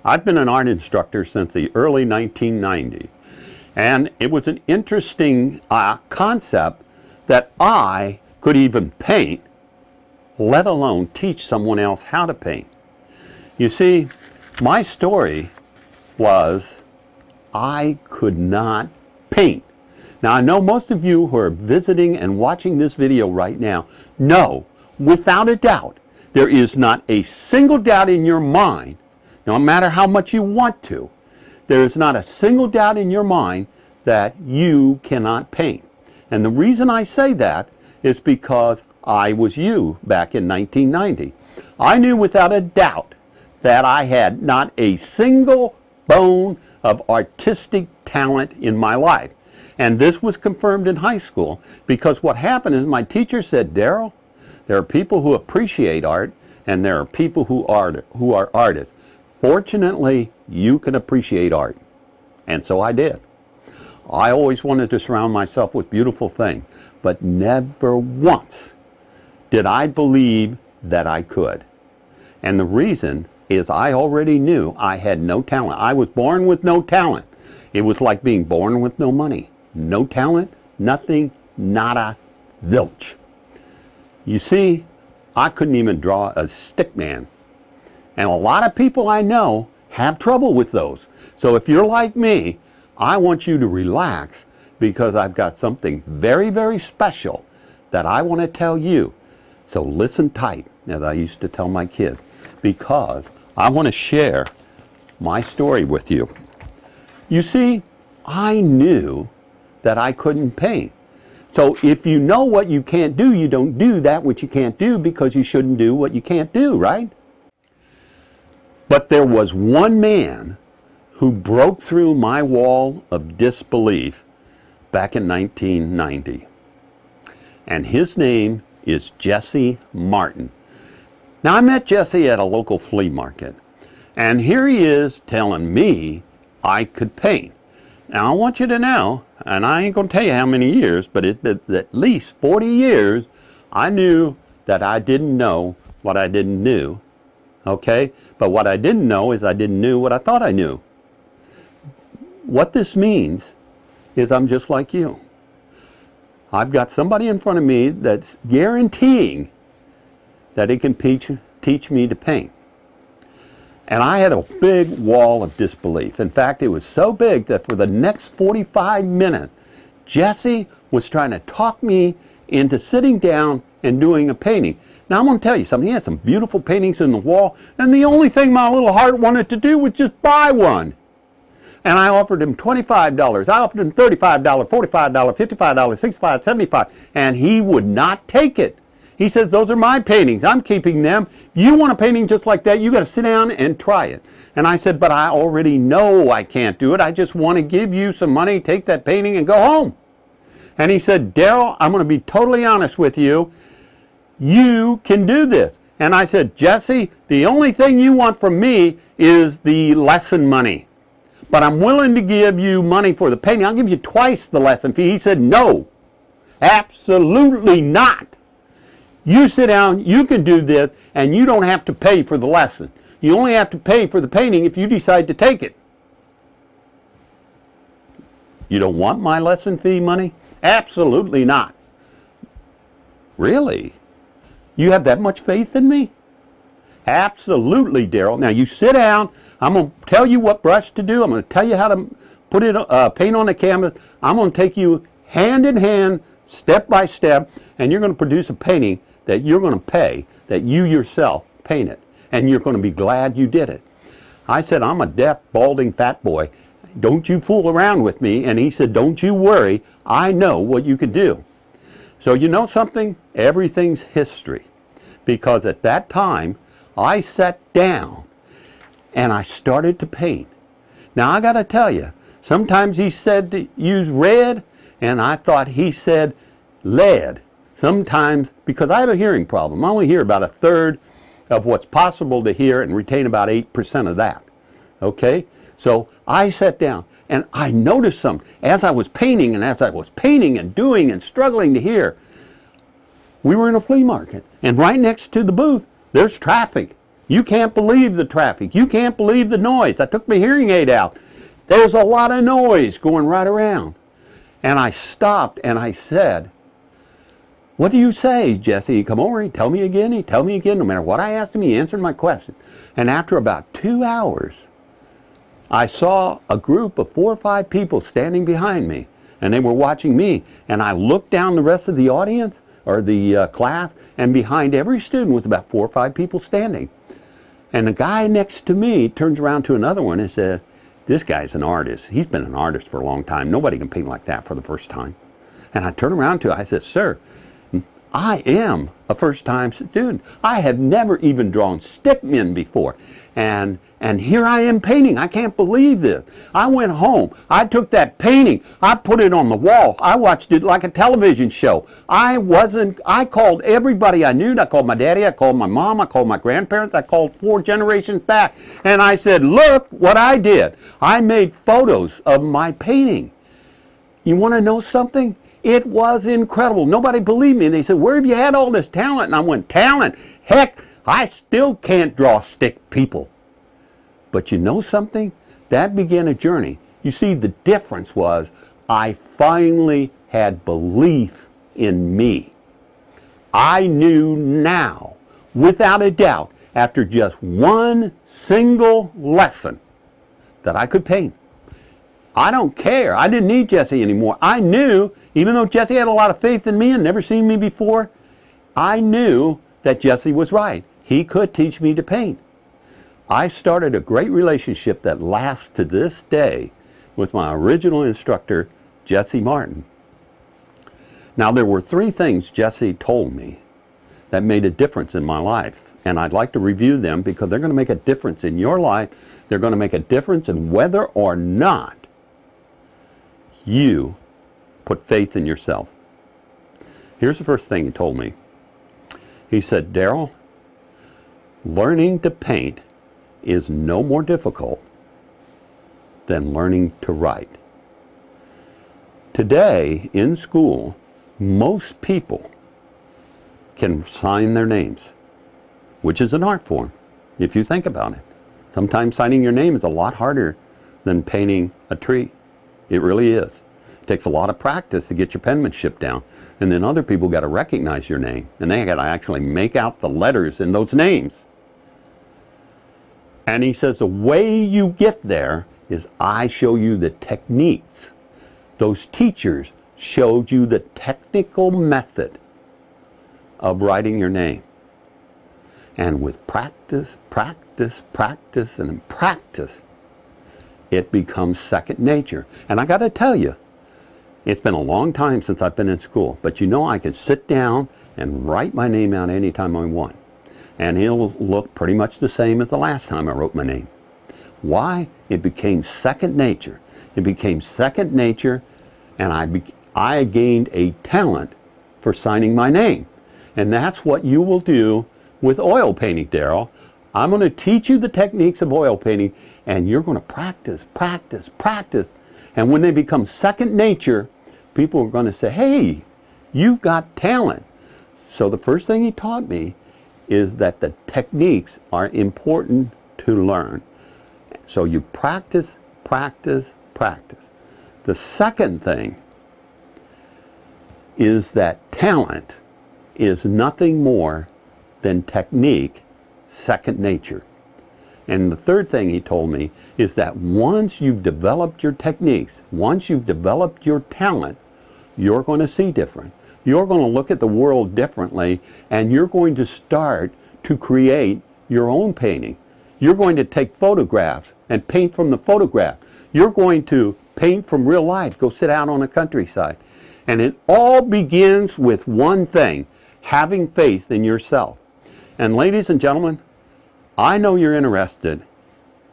I've been an art instructor since the early 1990s, and it was an interesting concept that I could even paint, let alone teach someone else how to paint. You see, my story was I could not paint. Now, I know most of you who are visiting and watching this video right now know, without a doubt, there is not a single doubt in your mind, no matter how much you want to, there is not a single doubt in your mind that you cannot paint. And the reason I say that is because I was you back in 1990. I knew without a doubt that I had not a single bone of artistic talent in my life. And this was confirmed in high school, because what happened is my teacher said, Darrell, there are people who appreciate art and there are people who are artists. Fortunately, you can appreciate art. And so I did. I always wanted to surround myself with beautiful things, but never once did I believe that I could. And the reason is I already knew I had no talent. I was born with no talent. It was like being born with no money. No talent, nothing, nada, zilch. You see, I couldn't even draw a stick man. And a lot of people I know have trouble with those. So if you're like me, I want you to relax, because I've got something very, very special that I want to tell you. So listen tight, as I used to tell my kids, because I want to share my story with you. You see, I knew that I couldn't paint. So if you know what you can't do, you don't do that which you can't do, because you shouldn't do what you can't do, right? But there was one man who broke through my wall of disbelief back in 1990. And his name is Jesse Martin. Now, I met Jesse at a local flea market, and here he is telling me I could paint. Now, I want you to know, and I ain't going to tell you how many years, but it's at least 40 years, I knew that I didn't know what I didn't know, okay? But what I didn't know is I didn't know what I thought I knew. What this means is I'm just like you. I've got somebody in front of me that's guaranteeing that he can teach me to paint. And I had a big wall of disbelief. In fact, it was so big that for the next 45 minutes, Jesse was trying to talk me into sitting down and doing a painting. Now, I'm going to tell you something. He had some beautiful paintings in the wall, and the only thing my little heart wanted to do was just buy one. And I offered him $25. I offered him $35, $45, $55, $65, $75, and he would not take it. He says, those are my paintings. I'm keeping them. You want a painting just like that, you got to sit down and try it. And I said, but I already know I can't do it. I just want to give you some money, take that painting, and go home. And he said, Darrell, I'm going to be totally honest with you. You can do this. And I said, Jesse, the only thing you want from me is the lesson money. But I'm willing to give you money for the painting. I'll give you twice the lesson fee. He said, no, absolutely not. You sit down, you can do this, and you don't have to pay for the lesson. You only have to pay for the painting if you decide to take it. You don't want my lesson fee money? Absolutely not. Really? You have that much faith in me? Absolutely, Darrell. Now you sit down. I'm going to tell you what brush to do. I'm going to tell you how to put it, paint on the canvas. I'm going to take you hand in hand, step by step, and you're going to produce a painting that you're going to pay, that you yourself painted, and you're going to be glad you did it. I said, I'm a deaf, balding, fat boy. Don't you fool around with me. And he said, don't you worry. I know what you can do. So you know something? Everything's history. Because at that time, I sat down and I started to paint. Now, I got to tell you, sometimes he said to use red, and I thought he said lead. Sometimes, because I have a hearing problem, I only hear about a third of what's possible to hear and retain about 8% of that. Okay? So I sat down and I noticed something. As I was painting and doing and struggling to hear, we were in a flea market, and right next to the booth, there's traffic. You can't believe the traffic. You can't believe the noise. I took my hearing aid out. There's a lot of noise going right around. And I stopped and I said, what do you say, Jesse? He'd come over, he'd tell me again, he'd tell me again. No matter what I asked him, he answered my question. And after about 2 hours, I saw a group of 4 or 5 people standing behind me, and they were watching me. And I looked down the rest of the audience, or the class, and behind every student was about 4 or 5 people standing. And the guy next to me turns around to another one and says, this guy's an artist. He's been an artist for a long time. Nobody can paint like that for the first time. And I turn around to him, I said, sir, I am a first-time student. I have never even drawn stick men before. And here I am painting. I can't believe this. I went home. I took that painting. I put it on the wall. I watched it like a television show. I called everybody I knew. I called my daddy. I called my mom. I called my grandparents. I called 4 generations back. And I said, look what I did. I made photos of my painting. You want to know something? It was incredible. Nobody believed me. And they said, where have you had all this talent? And I went, talent? Heck, I still can't draw stick people. But you know something? That began a journey. You see, the difference was I finally had belief in me. I knew now, without a doubt, after just one single lesson, that I could paint. I don't care. I didn't need Jesse anymore. I knew, even though Jesse had a lot of faith in me and never seen me before, I knew that Jesse was right. He could teach me to paint. I started a great relationship that lasts to this day with my original instructor, Jesse Martin. Now, there were 3 things Jesse told me that made a difference in my life. And I'd like to review them because they're going to make a difference in your life. They're going to make a difference in whether or not you put faith in yourself. Here's the first thing he told me. He said, Darrell, learning to paint is no more difficult than learning to write. Today, in school, most people can sign their names, which is an art form, if you think about it. Sometimes signing your name is a lot harder than painting a tree. It really is. It takes a lot of practice to get your penmanship down. And then other people got to recognize your name. And they got to actually make out the letters in those names. And he says the way you get there is I show you the techniques. Those teachers showed you the technical method of writing your name. And with practice, practice, practice, and practice, it becomes second nature. And I got to tell you, it's been a long time since I've been in school, but you know I can sit down and write my name out anytime I want. And it'll look pretty much the same as the last time I wrote my name. Why? It became second nature. It became second nature, and I gained a talent for signing my name. And that's what you will do with oil painting, Darrell. I'm going to teach you the techniques of oil painting, and you're going to practice, practice, practice. And when they become second nature, people are going to say, hey, you've got talent. So the first thing he taught me is that the techniques are important to learn. So you practice, practice, practice. The second thing is that talent is nothing more than technique, second nature. And the third thing he told me is that once you've developed your techniques, once you've developed your talent, you're going to see different. You're going to look at the world differently, and you're going to start to create your own painting. You're going to take photographs and paint from the photograph. You're going to paint from real life. Go sit out on the countryside. And it all begins with one thing, having faith in yourself. And ladies and gentlemen, I know you're interested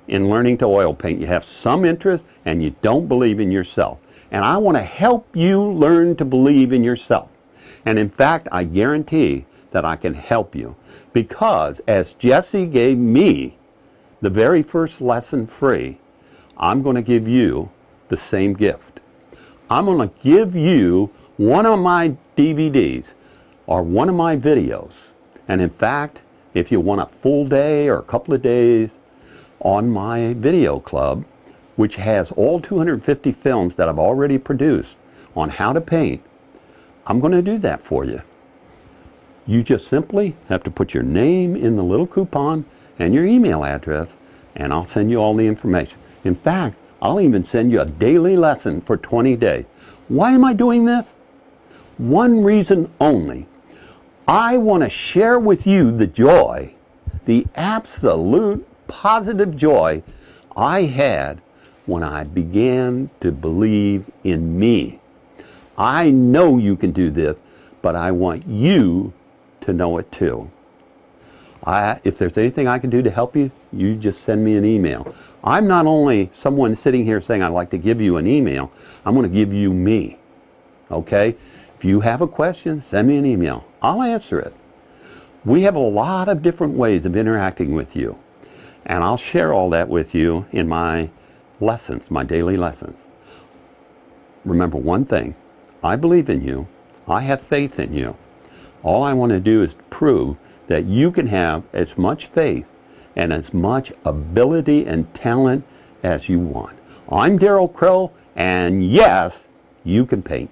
in learning to oil paint. You have some interest and you don't believe in yourself. And I want to help you learn to believe in yourself. And in fact, I guarantee that I can help you. Because as Jesse gave me the very first lesson free, I'm going to give you the same gift. I'm going to give you one of my DVDs or one of my videos. And in fact, if you want a full day or a couple of days on my video club, which has all 250 films that I've already produced on how to paint, I'm going to do that for you. You just simply have to put your name in the little coupon and your email address, and I'll send you all the information. In fact, I'll even send you a daily lesson for 20 days. Why am I doing this? One reason only. I want to share with you the joy, the absolute positive joy I had when I began to believe in me. I know you can do this, but I want you to know it too. If there's anything I can do to help you, you just send me an email. I'm not only someone sitting here saying I'd like to give you an email, I'm going to give you me. Okay? If you have a question, send me an email. I'll answer it. We have a lot of different ways of interacting with you, and I'll share all that with you in my lessons, my daily lessons. Remember one thing, I believe in you, I have faith in you. All I want to do is prove that you can have as much faith and as much ability and talent as you want. I'm Darrell Crow, and yes, you can paint.